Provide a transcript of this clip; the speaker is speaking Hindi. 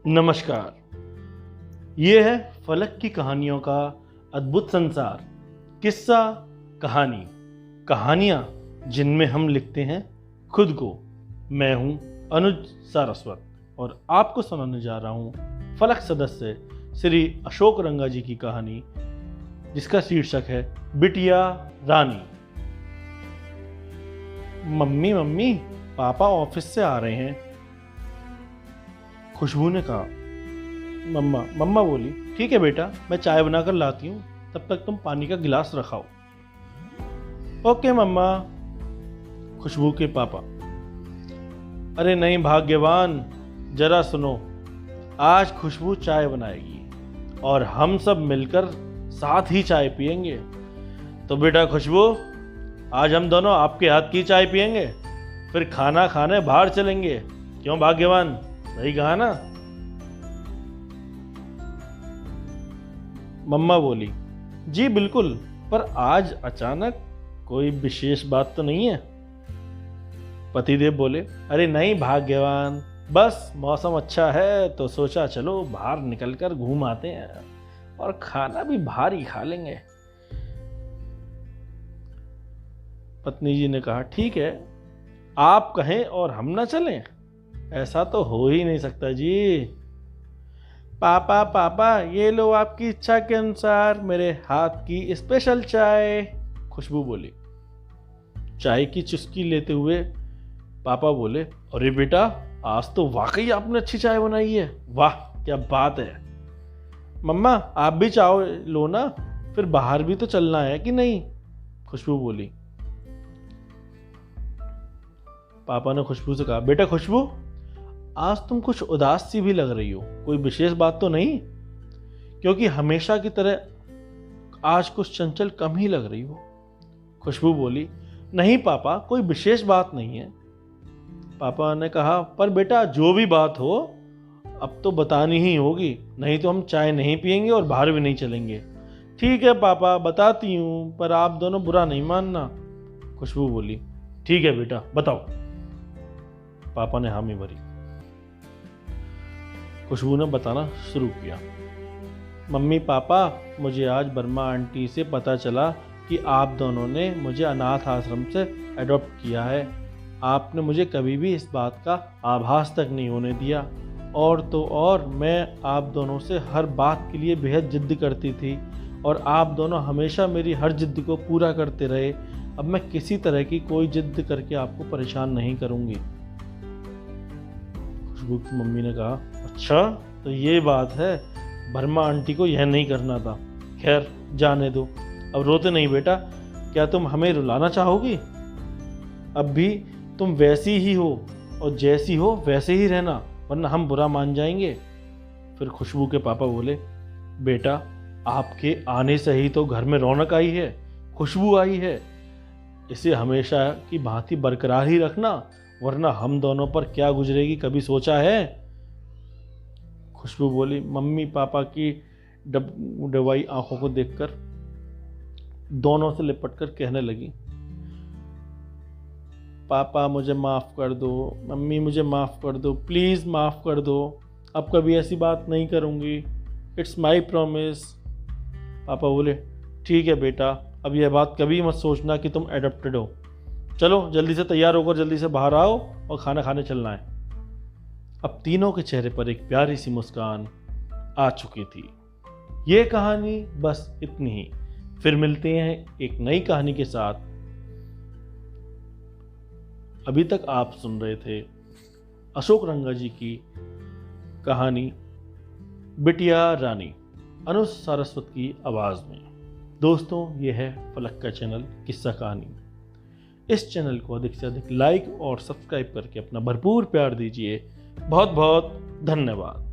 नमस्कार। ये है फलक की कहानियों का अद्भुत संसार। किस्सा कहानी, कहानियाँ जिनमें हम लिखते हैं खुद को। मैं हूँ अनुज सारस्वत और आपको सुनाने जा रहा हूँ फलक सदस्य श्री अशोक रंगा जी की कहानी, जिसका शीर्षक है बिटिया रानी। मम्मी मम्मी, पापा ऑफिस से आ रहे हैं, खुशबू ने कहा। मम्मा बोली, ठीक है बेटा, मैं चाय बनाकर लाती हूँ, तब तक तुम पानी का गिलास रखाओ। ओके मम्मा। खुशबू के पापा, अरे नहीं भाग्यवान, जरा सुनो, आज खुशबू चाय बनाएगी और हम सब मिलकर साथ ही चाय पियेंगे। तो बेटा खुशबू, आज हम दोनों आपके हाथ की चाय पियेंगे, फिर खाना खाने बाहर चलेंगे। क्यों भाग्यवान, सही कहा ना? मम्मा बोली, जी बिल्कुल, पर आज अचानक कोई विशेष बात तो नहीं है? पतिदेव बोले, अरे नहीं भाग्यवान, बस मौसम अच्छा है तो सोचा चलो बाहर निकलकर घूम आते हैं और खाना भी बाहर ही खा लेंगे। पत्नी जी ने कहा, ठीक है, आप कहें और हम ना चलें? ऐसा तो हो ही नहीं सकता जी। पापा पापा, ये लो आपकी इच्छा के अनुसार मेरे हाथ की स्पेशल चाय। खुशबू बोली। चाय की चुस्की लेते हुए पापा बोले, अरे बेटा, आज तो वाकई आपने अच्छी चाय बनाई है, वाह क्या बात है। मम्मा आप भी चाय लो ना, फिर बाहर भी तो चलना है कि नहीं? खुशबू बोली। पापा ने खुशबू से कहा, बेटा खुशबू, आज तुम कुछ उदास सी भी लग रही हो, कोई विशेष बात तो नहीं? क्योंकि हमेशा की तरह आज कुछ चंचल कम ही लग रही हो। खुशबू बोली, नहीं पापा, कोई विशेष बात नहीं है। पापा ने कहा, पर बेटा जो भी बात हो अब तो बतानी ही होगी, नहीं तो हम चाय नहीं पियेंगे और बाहर भी नहीं चलेंगे। ठीक है पापा, बताती हूँ, पर आप दोनों बुरा नहीं मानना। खुशबू बोली, ठीक है बेटा, बताओ। पापा ने हामी भरी। खुशबू ने बताना शुरू किया। मम्मी पापा, मुझे आज वर्मा आंटी से पता चला कि आप दोनों ने मुझे अनाथ आश्रम से अडॉप्ट किया है। आपने मुझे कभी भी इस बात का आभास तक नहीं होने दिया, और तो और मैं आप दोनों से हर बात के लिए बेहद जिद करती थी और आप दोनों हमेशा मेरी हर जिद को पूरा करते रहे। अब मैं किसी तरह की कोई जिद करके आपको परेशान नहीं करूंगी। खुशबू की मम्मी ने कहा, अच्छा तो ये बात है, वर्मा आंटी को यह नहीं करना था। खैर जाने दो, अब रोते नहीं बेटा। क्या तुम हमें रुलाना चाहोगी? अब भी तुम वैसी ही हो और जैसी हो वैसे ही रहना, वरना हम बुरा मान जाएंगे। फिर खुशबू के पापा बोले, बेटा आपके आने से ही तो घर में रौनक आई है, खुशबू आई है, इसे हमेशा की भांति बरकरार ही रखना, वरना हम दोनों पर क्या गुजरेगी कभी सोचा है? खुशबू बोली। मम्मी पापा की डबाई आंखों को देखकर दोनों से लिपटकर कहने लगी, पापा मुझे माफ़ कर दो, मम्मी मुझे माफ़ कर दो, प्लीज़ माफ़ कर दो, अब कभी ऐसी बात नहीं करूँगी, इट्स माई प्रॉमिस। पापा बोले, ठीक है बेटा, अब यह बात कभी मत सोचना कि तुम एडॉप्टेड हो। चलो जल्दी से तैयार होकर जल्दी से बाहर आओ और खाना खाने चलना है। अब तीनों के चेहरे पर एक प्यारी सी मुस्कान आ चुकी थी। ये कहानी बस इतनी ही। फिर मिलते हैं एक नई कहानी के साथ। अभी तक आप सुन रहे थे अशोक रंगा जी की कहानी बिटिया रानी, अनुज सारस्वत की आवाज़ में। दोस्तों, ये है फलक का चैनल किस्सा कहानी। इस चैनल को अधिक से अधिक लाइक और सब्सक्राइब करके अपना भरपूर प्यार दीजिए। बहुत बहुत धन्यवाद।